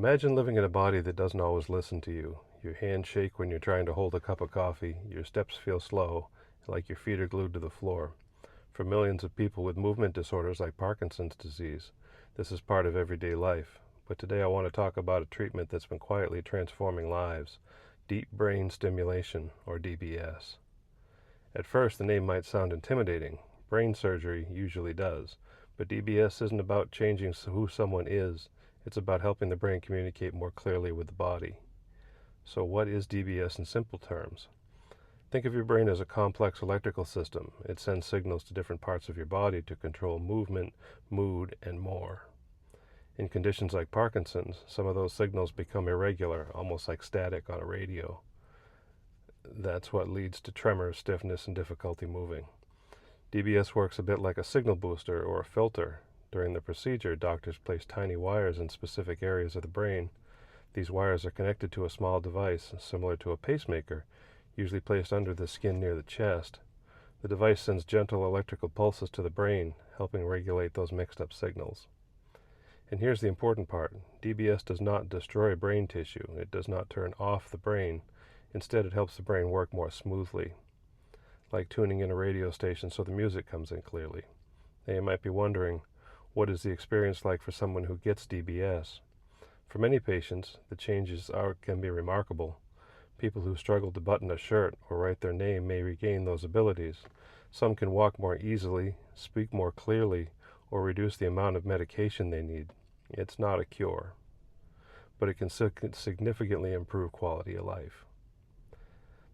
Imagine living in a body that doesn't always listen to you. Your hands shake when you're trying to hold a cup of coffee, your steps feel slow, like your feet are glued to the floor. For millions of people with movement disorders like Parkinson's disease, this is part of everyday life. But today I want to talk about a treatment that's been quietly transforming lives, deep brain stimulation, or DBS. At first, the name might sound intimidating. Brain surgery usually does. But DBS isn't about changing who someone is. It's about helping the brain communicate more clearly with the body. So what is DBS in simple terms? Think of your brain as a complex electrical system. It sends signals to different parts of your body to control movement, mood, and more. In conditions like Parkinson's, some of those signals become irregular, almost like static on a radio. That's what leads to tremors, stiffness, and difficulty moving. DBS works a bit like a signal booster or a filter. During the procedure, doctors place tiny wires in specific areas of the brain. These wires are connected to a small device, similar to a pacemaker, usually placed under the skin near the chest. The device sends gentle electrical pulses to the brain, helping regulate those mixed-up signals. And here's the important part. DBS does not destroy brain tissue. It does not turn off the brain. Instead, it helps the brain work more smoothly, like tuning in a radio station so the music comes in clearly. Now you might be wondering, what is the experience like for someone who gets DBS? For many patients, the changes can be remarkable. People who struggle to button a shirt or write their name may regain those abilities. Some can walk more easily, speak more clearly, or reduce the amount of medication they need. It's not a cure, but it can significantly improve quality of life.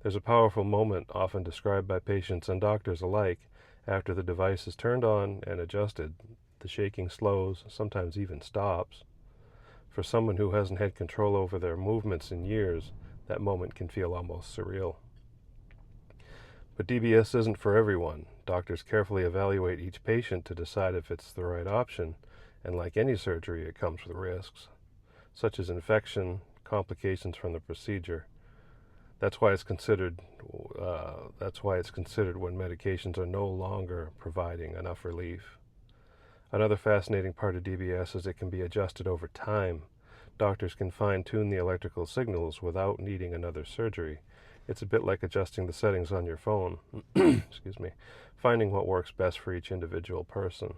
There's a powerful moment, often described by patients and doctors alike, after the device is turned on and adjusted. The shaking slows, sometimes even stops. For someone who hasn't had control over their movements in years, that moment can feel almost surreal. But DBS isn't for everyone. Doctors carefully evaluate each patient to decide if it's the right option, and like any surgery, it comes with risks, such as infection, complications from the procedure. That's why it's considered when medications are no longer providing enough relief. Another fascinating part of DBS is it can be adjusted over time. Doctors can fine-tune the electrical signals without needing another surgery. It's a bit like adjusting the settings on your phone, excuse me, finding what works best for each individual person.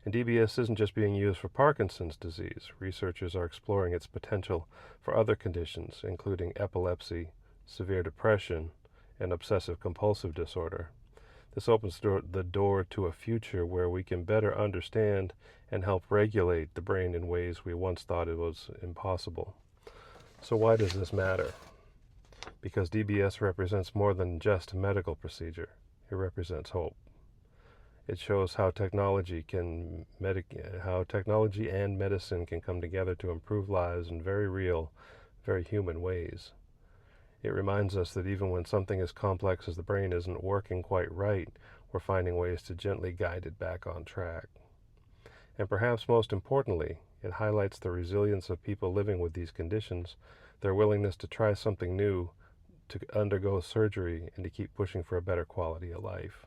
And DBS isn't just being used for Parkinson's disease. Researchers are exploring its potential for other conditions, including epilepsy, severe depression, and obsessive-compulsive disorder. This opens the door to a future where we can better understand and help regulate the brain in ways we once thought it was impossible. So why does this matter? Because DBS represents more than just a medical procedure. It represents hope. It shows how technology and medicine can come together to improve lives in very real, very human ways. It reminds us that even when something as complex as the brain isn't working quite right, we're finding ways to gently guide it back on track. And perhaps most importantly, it highlights the resilience of people living with these conditions, their willingness to try something new, to undergo surgery, and to keep pushing for a better quality of life.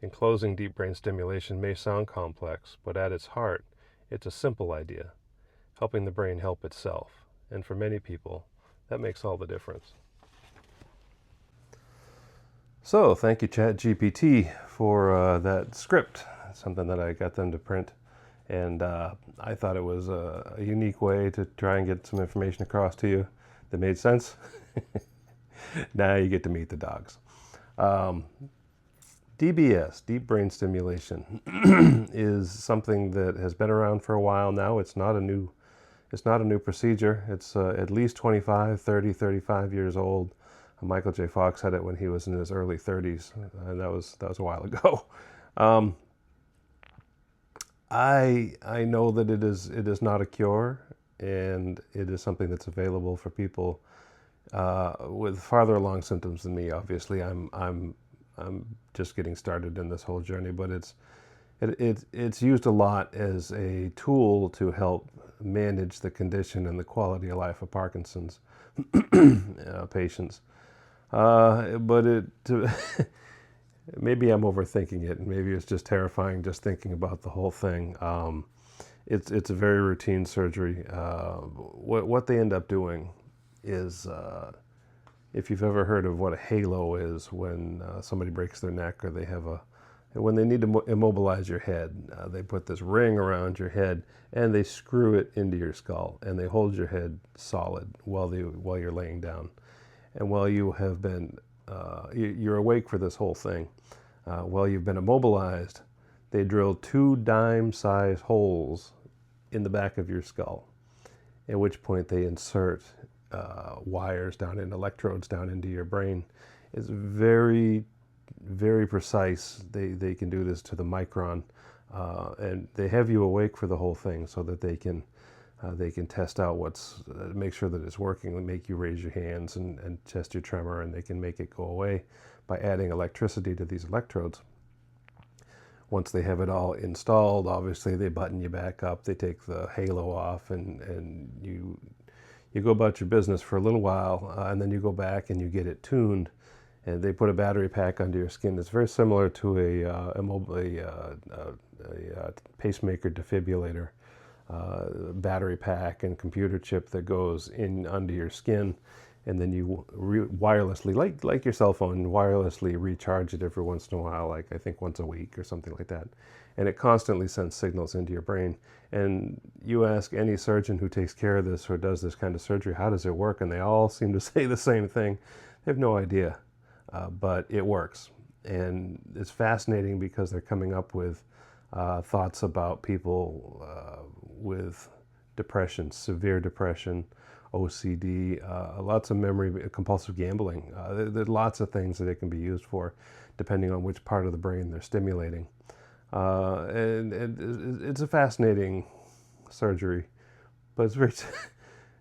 In closing, deep brain stimulation may sound complex, but at its heart, it's a simple idea, helping the brain help itself. And for many people, that makes all the difference. So, thank you, Chat GPT, for that script. It's something that I got them to print. And I thought it was a unique way to try and get some information across to you that made sense. Now you get to meet the dogs. DBS, deep brain stimulation, is something that has been around for a while now. It's not a new procedure. It's at least 25, 30, 35 years old. Michael J. Fox had it when he was in his early 30s. That was a while ago. I know that it is not a cure, and it is something that's available for people with farther along symptoms than me. Obviously, I'm just getting started in this whole journey, but it's used a lot as a tool to help manage the condition and the quality of life of Parkinson's patients. But maybe I'm overthinking it, and maybe it's just terrifying just thinking about the whole thing. It's a very routine surgery. What they end up doing is, if you've ever heard of what a halo is, when somebody breaks their neck or they have when they need to immobilize your head, they put this ring around your head and they screw it into your skull and they hold your head solid while you're laying down. And while you have been, you're awake for this whole thing, while you've been immobilized, they drill 2 dime-sized holes in the back of your skull, at which point they insert wires down and electrodes down into your brain. It's very, very precise. They can do this to the micron, and they have you awake for the whole thing so that they can test out make sure that it's working, and make you raise your hands and test your tremor, and they can make it go away by adding electricity to these electrodes. Once they have it all installed, obviously they button you back up, they take the halo off, and you go about your business for a little while, and then you go back and you get it tuned, and they put a battery pack under your skin. It's very similar to a pacemaker defibrillator, battery pack and computer chip that goes in under your skin, and then you wirelessly, like your cell phone, wirelessly recharge it every once in a while, like I think once a week or something like that. And it constantly sends signals into your brain. And you ask any surgeon who takes care of this or does this kind of surgery, how does it work? And they all seem to say the same thing. They have no idea, but it works. And it's fascinating because they're coming up with thoughts about people with depression, severe depression, OCD, lots of memory, compulsive gambling. There's lots of things that it can be used for, depending on which part of the brain they're stimulating. And it's a fascinating surgery, but it's very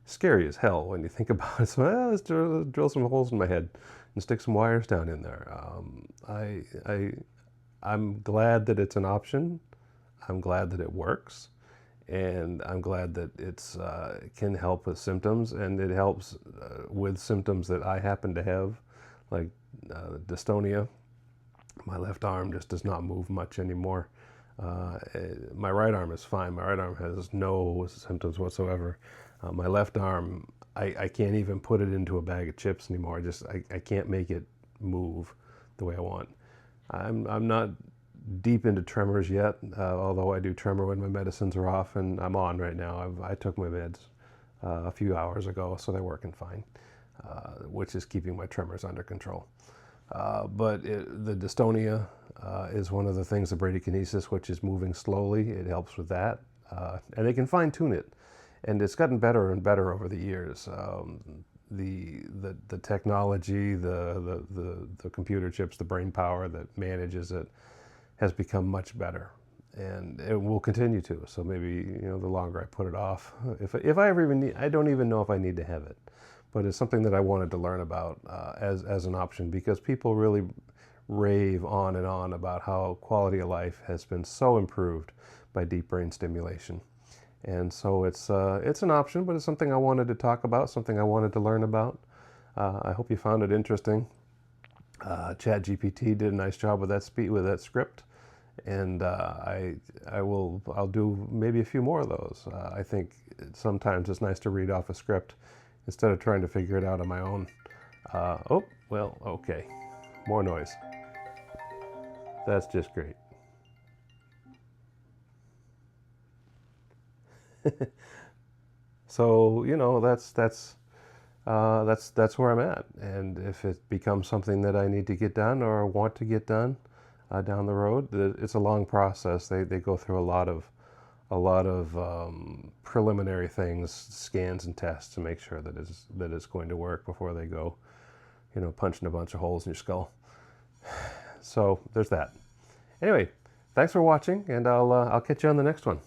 scary as hell when you think about it. So let's drill some holes in my head and stick some wires down in there. I'm glad that it's an option. I'm glad that it works. And I'm glad that it can help with symptoms, and it helps with symptoms that I happen to have, like dystonia. My left arm just does not move much anymore. My right arm is fine. My right arm has no symptoms whatsoever. My left arm, I can't even put it into a bag of chips anymore. I can't make it move the way I want. I'm not deep into tremors yet, although I do tremor when my medicines are off, and I'm on right now. I took my meds a few hours ago, so they're working fine, which is keeping my tremors under control. But the dystonia is one of the things, the bradykinesis, which is moving slowly. It helps with that, and they can fine tune it, and it's gotten better and better over the years. The technology, the computer chips, the brain power that manages it has become much better, and it will continue to. So maybe, the longer I put it off, if I ever even need, I don't even know if I need to have it, but it's something that I wanted to learn about as an option, because people really rave on and on about how quality of life has been so improved by deep brain stimulation. And so it's an option, but it's something I wanted to talk about, something I wanted to learn about. I hope you found it interesting. Chat GPT did a nice job with that script, and I'll do maybe a few more of those. I think sometimes it's nice to read off a script instead of trying to figure it out on my own. Oh, well, okay, more noise. That's just great. So that's where I'm at. And if it becomes something that I need to get done or want to get done down the road, it's a long process. They go through a lot of preliminary things, scans and tests to make sure that it's going to work before they go, punching a bunch of holes in your skull. So there's that. Anyway, thanks for watching, and I'll catch you on the next one.